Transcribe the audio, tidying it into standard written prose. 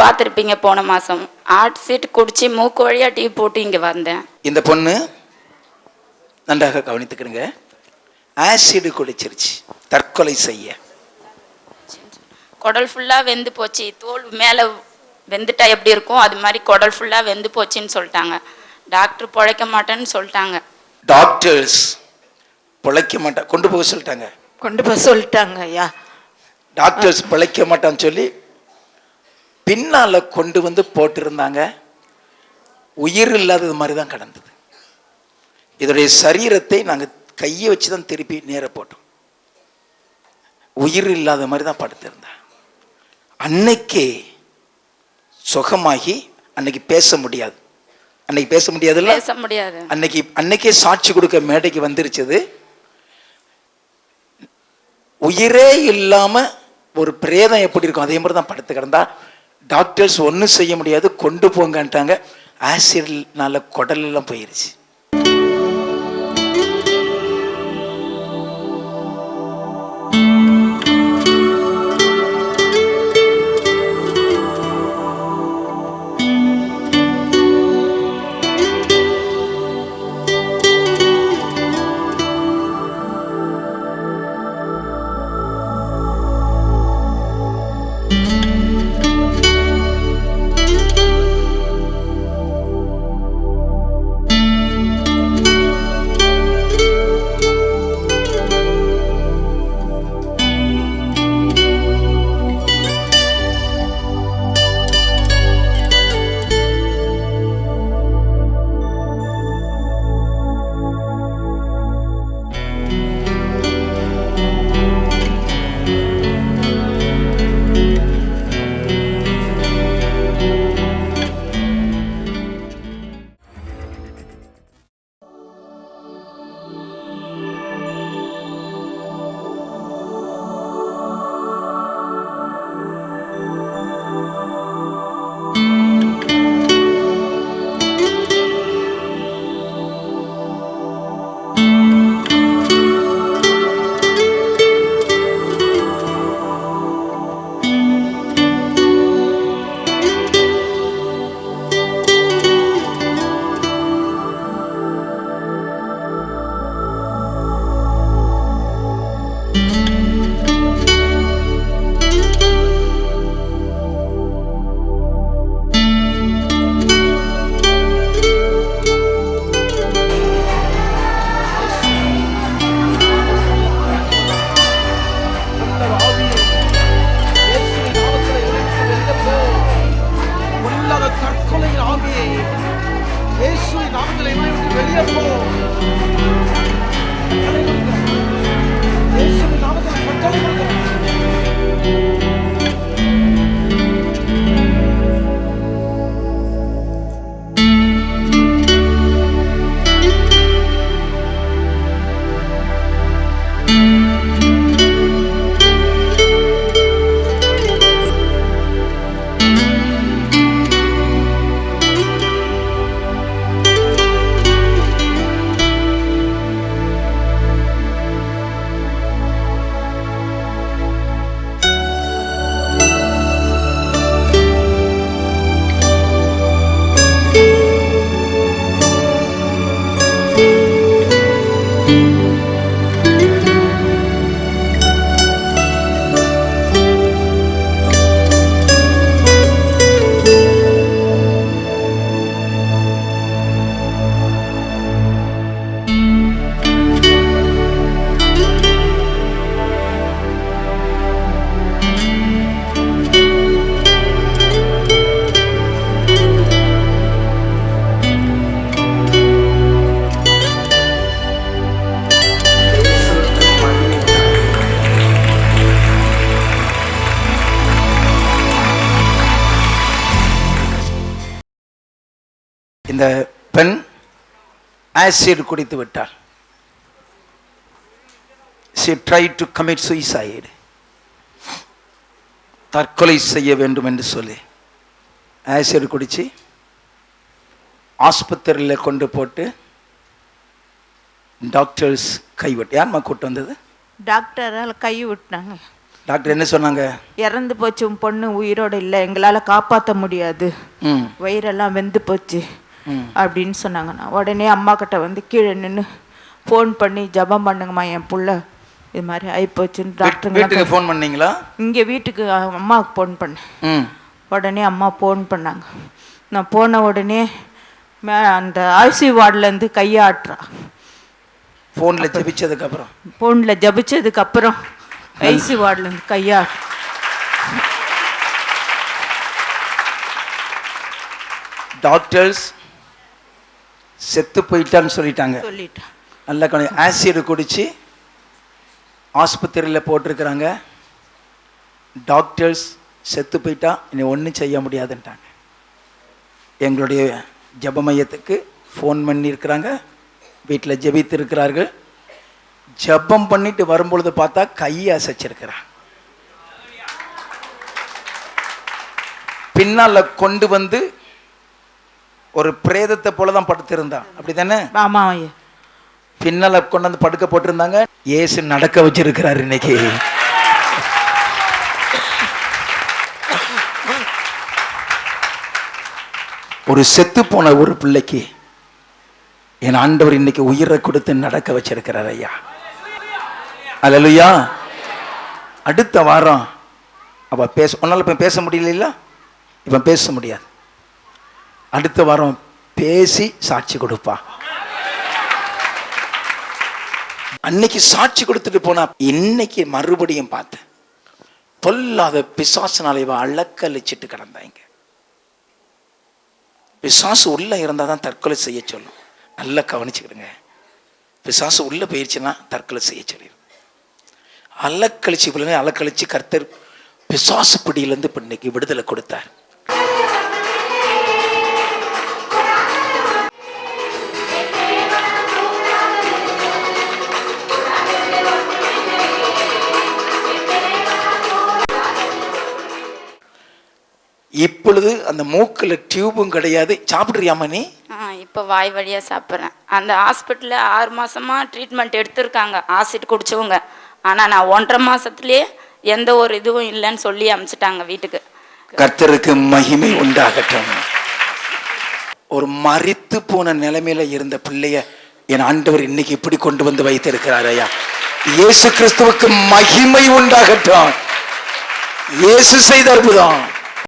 பார்த்துருப்பீங்க, போன மாதம் ஆக்சிட் குடிச்சு மூக்கு வழியாக டீ போட்டு இங்கே வந்தேன். இந்த பொண்ணு நன்றாக கவனித்துக்கிறங்க, ஆசிட் குடிச்சிருச்சு, தற்கொலை செய்ய. குடல் ஃபுல்லாக வெந்து போச்சு, தோல் மேலே வெந்துட்டா எப்படி இருக்கும் அது மாதிரி குடல் ஃபுல்லாக வெந்து போச்சுன்னு சொல்லிட்டாங்க. டாக்டர் பிழைக்க மாட்டேன்னு சொல்லிட்டாங்க. டாக்டர்ஸ் பிழைக்க மாட்டா கொண்டு போக சொல்லிட்டாங்க. ஐயா, டாக்டர்ஸ் பிழைக்க மாட்டான்னு சொல்லி பின்னால கொண்டு வந்து போட்டிருந்தாங்க. உயிர் இல்லாதது மாதிரி தான் கிடந்தது. இதோடைய சரீரத்தை நாங்கள் கையை வச்சு தான் திருப்பி நேர போட்டோம். உயிர் இல்லாத மாதிரி தான் படுத்திருந்தேன். அன்னைக்கே சுகமாகி அன்னைக்கு பேச முடியாது. அன்னைக்கே சாட்சி கொடுக்க மேடைக்கு வந்துருச்சது. உயிரே இல்லாம ஒரு பிரேதம் எப்படி இருக்கும் அதே மாதிரி தான் படுத்து கிடந்தா. டாக்டர்ஸ் ஒன்றும் செய்ய முடியாது, கொண்டு போங்கன்ட்டாங்க. ஆசிட்னால குடல் எல்லாம் போயிருச்சு. இந்த பெண் ஆசிட் குடித்து விட்டாள். she tried to commit suicide, தற்கொலை செய்ய வேண்டும் என்று சொல்லி ஆசிட் குடிச்சு ஆஸ்பத்திரியில் கொண்டு போட்டு டாக்டர்ஸ் கைவிட்டு. யாருமா கூட்டு வந்தது? டாக்டரால் கை விட்டாங்க. டாக்டர் என்ன சொன்னாங்க? இறந்து போச்சு, உன் பொண்ணு உயிரோடு இல்லை, எங்களால் காப்பாற்ற முடியாது, ம் வயிறெல்லாம் வெந்து போச்சு ம் அப்படின்னு சொன்னாங்க. நான் உடனே அம்மா கிட்ட வந்து கீழே நின்று ஃபோன் பண்ணி ஜெபம் பண்ணுங்கம்மா, என் புள்ள இது மாதிரி ஆகிப்போச்சுன்னு வீட்டுக்கு டாக்டருங்க. ஃபோன் பண்ணீங்களா? இங்கே வீட்டுக்கு அம்மாவுக்கு ஃபோன் பண்ணேன். ம் உடனே அம்மா ஃபோன் பண்ணாங்க. நான் போன உடனே அந்த ஐசியூ வார்டிலேருந்து கையாட்டுறா. ஃபோனில் ஜெபிச்சதுக்கப்புறம் ஃபோனில் ஜபிச்சதுக்கப்புறம் ஐசியூ வார்டிலேருந்து கையா. டாக்டர்ஸ் செத்து போயிட்டான்னு சொல்லிட்டாங்க. சொல்லிட்டேன். நல்லா ஆசிட் குடிச்சு ஆஸ்பத்திரியில் போட்டிருக்கிறாங்க. டாக்டர்ஸ் செத்து போயிட்டா இனி ஒன்றும் செய்ய முடியாதுன்ட்டாங்க. எங்களுடைய ஜெப மையத்துக்கு ஃபோன் பண்ணியிருக்கிறாங்க, வீட்டில் ஜெபித்து இருக்கிறார்கள். ஜெபம் பண்ணிட்டு வரும்பொழுது பார்த்தா கையை அசைச்சிருக்கிறான். பின்னால் கொண்டு வந்து ஒரு பிரேதத்தை போல தான் படுத்திருந்தான், அப்படி தானே? ஆமாம் ஐயா. பின்னால கொண்டு வந்து படுக்க போட்டிருந்தாங்க. இயேசு நடக்க வச்சிருக்கிறார் இன்னைக்கு. ஒரு செத்து போன ஒரு பிள்ளைக்கு என் ஆண்டவர் இன்னைக்கு உயிரை கொடுத்து நடக்க வச்சிருக்கிறார் ஐயா. அல்லேலூயா. அடுத்த வாரம் அவ உன்னால இப்ப பேச முடியல, இப்ப பேச முடியாது. அடுத்த வாரம் பேசி சாட்சி கொடுப்பா. அன்னைக்கு சாட்சி கொடுத்துட்டு போனா, இன்னைக்கு மறுபடியும் பார்த்தேன், பொல்லாத பிசாசுனால இவ அலக்கழிச்சிட்டு கிடந்தாங்க. பிசாசு உள்ள இருந்தா தான் தற்கொலை செய்ய சொல்லும். நல்லா கவனிச்சுக்கிடுங்க. பிசாசு உள்ள போயிடுச்சுன்னா தற்கொலை செய்ய சொல்லிடும். அலக்கழிச்சு பிள்ளைங்க அலக்கழிச்சு கர்த்தர் பிசாசு பிடியிலிருந்து இப்ப இன்னைக்கு விடுதலை கொடுத்தார். இப்பொழுது அந்த மூக்குல டியூபும் கிடையாது. சாப்பிட்றியாமா நீ? இப்போ வாய் வழியாக சாப்பிட்றேன். அந்த ஹாஸ்பிட்டலில் 6 மாசமா ட்ரீட்மெண்ட் எடுத்திருக்காங்க ஆசிட் குடிச்சவங்க. ஆனால் நான் 1.5 மாசத்துலேயே எந்த ஒரு இதுவும் இல்லைன்னு சொல்லி அனுப்பிச்சிட்டாங்க வீட்டுக்கு. கர்த்தருக்கு மகிமை உண்டாகட்டும். ஒரு மரித்து போன நிலைமையில இருந்த பிள்ளைய என் ஆண்டவர் இன்னைக்கு இப்படி கொண்டு வந்து வைத்திருக்கிறார் ஐயா. இயேசு கிறிஸ்துவுக்கு மகிமை உண்டாகட்டும். இயேசு செய்த அற்புதம்.